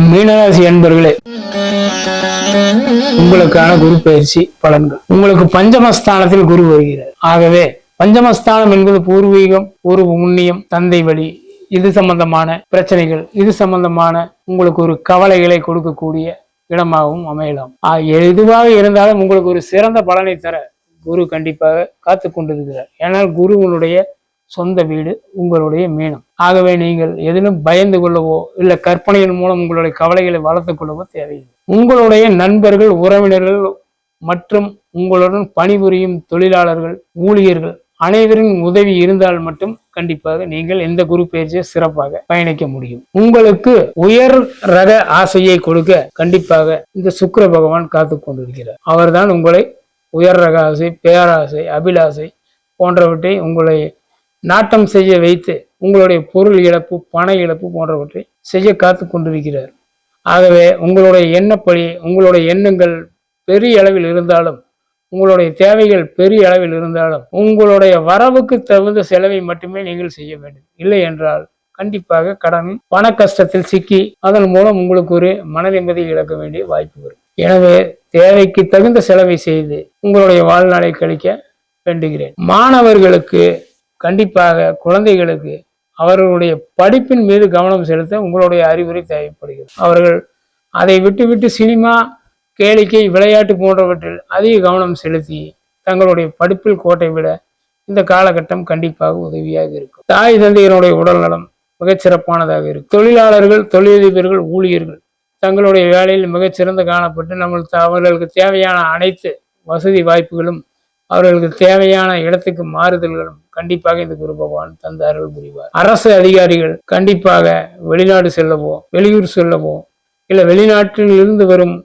மீனராசி அன்பர்களே, உங்களுக்கான குரு பயிற்சி பலன்கள். உங்களுக்கு பஞ்சமஸ்தானத்தில் குரு வருகிறார். ஆகவே பஞ்சமஸ்தானம் என்பது பூர்வீகம், பூர்வ புண்ணியம், தந்தை வழி, இது சம்பந்தமான பிரச்சனைகள், இது சம்பந்தமான உங்களுக்கு ஒரு கவலைகளை கொடுக்கக்கூடிய இடமாகவும் அமையலாம். எதுவாக இருந்தாலும் உங்களுக்கு ஒரு சிறந்த பலனை தர குரு கண்டிப்பாக காத்து கொண்டிருக்கிறார். ஏனால் குருவனுடைய சொந்த வீடு உங்களுடைய மீனம். ஆகவே நீங்கள் எதிலும் பயந்து கொள்ளவோ இல்ல கற்பனையின் மூலம் உங்களுடைய கவலைகளை வளர்த்துக் கொள்ளவோ தேவையில்லை. உங்களுடைய நண்பர்கள், உறவினர்கள் மற்றும் உங்களுடன் பணிபுரியும் தொழிலாளர்கள், ஊழியர்கள் அனைவரின் உதவி இருந்தால் மட்டும் கண்டிப்பாக நீங்கள் எந்த குரு பயிற்சியை சிறப்பாக பயணிக்க முடியும். உங்களுக்கு உயர் ரக ஆசையை கொடுக்க கண்டிப்பாக இந்த சுக்கிர பகவான் காத்து கொண்டிருக்கிறார். அவர்தான் உங்களை உயர் ரக ஆசை, பேராசை, அபிலாசை போன்றவற்றை உங்களை நாட்டம் செய்ய வைத்து உங்களுடைய பொருள் இழப்பு, பண இழப்பு போன்றவற்றை செய்ய காத்து கொண்டிருக்கிறார். ஆகவே உங்களுடைய எண்ணப்படி, உங்களுடைய எண்ணங்கள் பெரிய அளவில் இருந்தாலும், உங்களுடைய தேவைகள் பெரிய அளவில் இருந்தாலும், உங்களுடைய வரவுக்கு தகுந்த செலவை மட்டுமே நீங்கள் செய்ய வேண்டும். இல்லை என்றால் கண்டிப்பாக கடனில் பண கஷ்டத்தில் சிக்கி அதன் மூலம் உங்களுக்கு ஒரு மன நிம்மதியை இழக்க வேண்டிய வாய்ப்பு வரும். எனவே தேவைக்கு தகுந்த செலவை செய்து உங்களுடைய வாழ்நாளை கழிக்க வேண்டுகிறேன். மாணவர்களுக்கு கண்டிப்பாக, குழந்தைகளுக்கு அவர்களுடைய படிப்பின் மீது கவனம் செலுத்த உங்களுடைய அறிவுரை தேவைப்படுகிறது. அவர்கள் அதை விட்டு சினிமா, கேளிக்கை, விளையாட்டு போன்றவற்றில் அதிக கவனம் செலுத்தி தங்களுடைய படிப்பில் கோட்டை விட இந்த காலகட்டம் கண்டிப்பாக உதவியாக இருக்கும். தாய் தந்தையினுடைய உடல் நலம் மிகச்சிறப்பானதாக இருக்கும். தொழிலாளர்கள், தொழிலதிபர்கள், ஊழியர்கள் தங்களுடைய வேலையில் மிகச்சிறந்த காணப்பட்டு அவர்களுக்கு தேவையான அனைத்து வசதி வாய்ப்புகளும், அவர்களுக்கு தேவையான இடத்துக்கு மாறுதல்களும் கண்டிப்பாக இந்த குரு பகவான் தந்த அருள் புரிவார். அரசு அதிகாரிகள் கண்டிப்பாக வெளிநாடு செல்லவோ, வெளியூர் செல்லவோ, இல்ல வெளிநாட்டில் இருந்து வரும்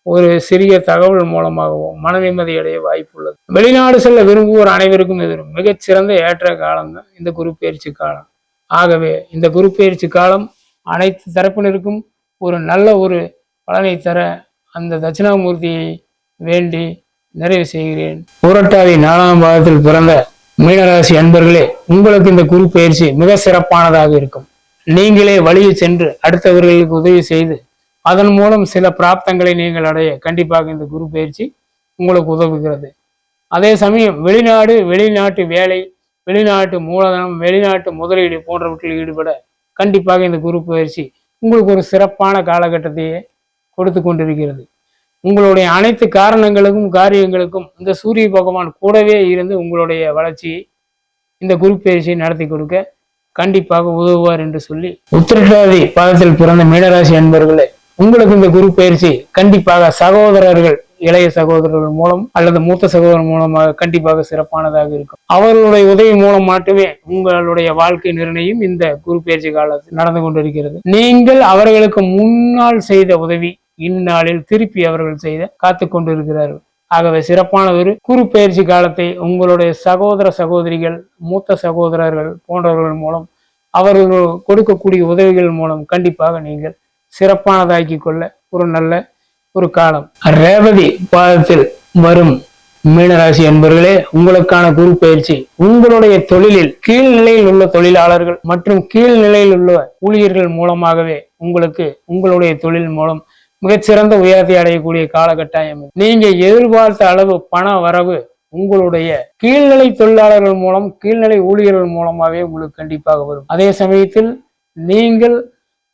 ஒரு சிறிய தகவல் மூலமாகவோ மன நிம்மதி அடைய வாய்ப்பு உள்ளது. வெளிநாடு செல்ல விரும்புவோர் அனைவருக்கும் இது மிகச்சிறந்த ஏற்ற காலம் தான் இந்த குரு பயிற்சி காலம். ஆகவே இந்த குரு பயிற்சி காலம் அனைத்து தரப்பினருக்கும் ஒரு நல்ல ஒரு பலனை தர அந்த தட்சிணாமூர்த்தியை வேண்டி நிறைவு செய்கிறேன். புரட்டாதி 4ஆம் பாதத்தில் பிறந்த மீனராசி அன்பர்களே, உங்களுக்கு இந்த குரு பயிற்சி மிக சிறப்பானதாக இருக்கும். நீங்களே வழியை சென்று அடுத்தவர்களுக்கு உதவி செய்து அதன் மூலம் சில பிராப்தங்களை நீங்கள் அடைய கண்டிப்பாக இந்த குரு பயிற்சி உங்களுக்கு உதவுகிறது. அதே சமயம் வெளிநாடு, வெளிநாட்டு வேலை, வெளிநாட்டு மூலதனம், வெளிநாட்டு முதலீடு போன்றவற்றில் ஈடுபட கண்டிப்பாக இந்த குரு பயிற்சி உங்களுக்கு ஒரு சிறப்பான காலகட்டத்தையே கொடுத்து கொண்டிருக்கிறது. உங்களுடைய அனைத்து காரணங்களுக்கும் காரியங்களுக்கும் இந்த சூரிய பகவான் கூடவே இருந்து உங்களுடைய வளர்ச்சியை இந்த குரு பயிற்சியை நடத்தி கொடுக்க கண்டிப்பாக உதவுவார் என்று சொல்லி, உத்திரட்டாதி பாதத்தில் பிறந்த மீனராசி அன்பர்களே, உங்களுக்கு இந்த குரு பயிற்சி கண்டிப்பாக சகோதரர்கள், இளைய சகோதரர்கள் மூலம் அல்லது மூத்த சகோதரர் மூலமாக கண்டிப்பாக சிறப்பானதாக இருக்கும். அவர்களுடைய உதவி மூலம் மட்டுமே உங்களுடைய வாழ்க்கை நிர்ணயம் இந்த குரு பயிற்சி காலத்தில் நடந்து கொண்டிருக்கிறது. நீங்கள் அவர்களுக்கு முன்னால் செய்த உதவி இந்நாளில் திருப்பி அவர்கள் செய்த காத்து கொண்டிருக்கிறார்கள். ஆகவே சிறப்பான ஒரு குரு பயிற்சி காலத்தை உங்களுடைய சகோதர சகோதரிகள், மூத்த சகோதரர்கள் போன்றவர்கள் மூலம் அவர்கள் கொடுக்கக்கூடிய உதவிகள் மூலம் கண்டிப்பாக நீங்கள் சிறப்பானதாக்கி கொள்ள ஒரு நல்ல ஒரு காலம். ரேவதி பாதத்தில் வரும் மீனராசி அன்பர்களே, உங்களுக்கான குரு பயிற்சி உங்களுடைய தொழிலில் கீழ்நிலையில் உள்ள தொழிலாளர்கள் மற்றும் கீழ்நிலையில் உள்ள ஊழியர்கள் மூலமாகவே உங்களுக்கு உங்களுடைய தொழில் மூலம் மிகச்சிறந்த உயரத்தை அடையக்கூடிய காலகட்டாயம். நீங்க எதிர்பார்த்த அளவு பண வரவு உங்களுடைய கீழ்நிலை தொழிலாளர்கள் மூலம், கீழ்நிலை ஊழியர்கள் மூலமாகவே உங்களுக்கு கண்டிப்பாக வரும். அதே சமயத்தில் நீங்கள்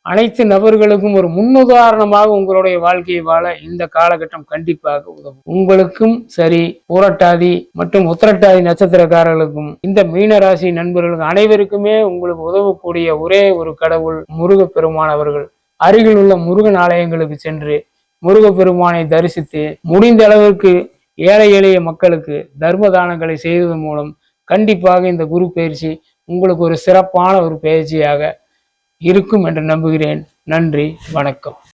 அனைத்து நபர்களுக்கும் ஒரு முன்னுதாரணமாக உங்களுடைய வாழ்க்கையை வாழ இந்த காலகட்டம் கண்டிப்பாக உதவும். உங்களுக்கும் சரி, புரட்டாதி மற்றும் உத்திரட்டாதி நட்சத்திரக்காரர்களுக்கும் இந்த மீனராசி நண்பர்களுக்கு அனைவருக்குமே உங்களுக்கு உதவக்கூடிய ஒரே ஒரு கடவுள் முருகப்பெருமான் அவர்கள். அருகில் உள்ள முருகன் ஆலயங்களுக்கு சென்று முருகப்பெருமானை தரிசித்து முடிந்த அளவிற்கு ஏழை எளிய மக்களுக்கு தர்ம தானங்களை செய்வதன் மூலம் கண்டிப்பாக இந்த குரு பயிற்சி உங்களுக்கு ஒரு சிறப்பான ஒரு பயிற்சியாக இருக்கும் என்று நம்புகிறேன். நன்றி, வணக்கம்.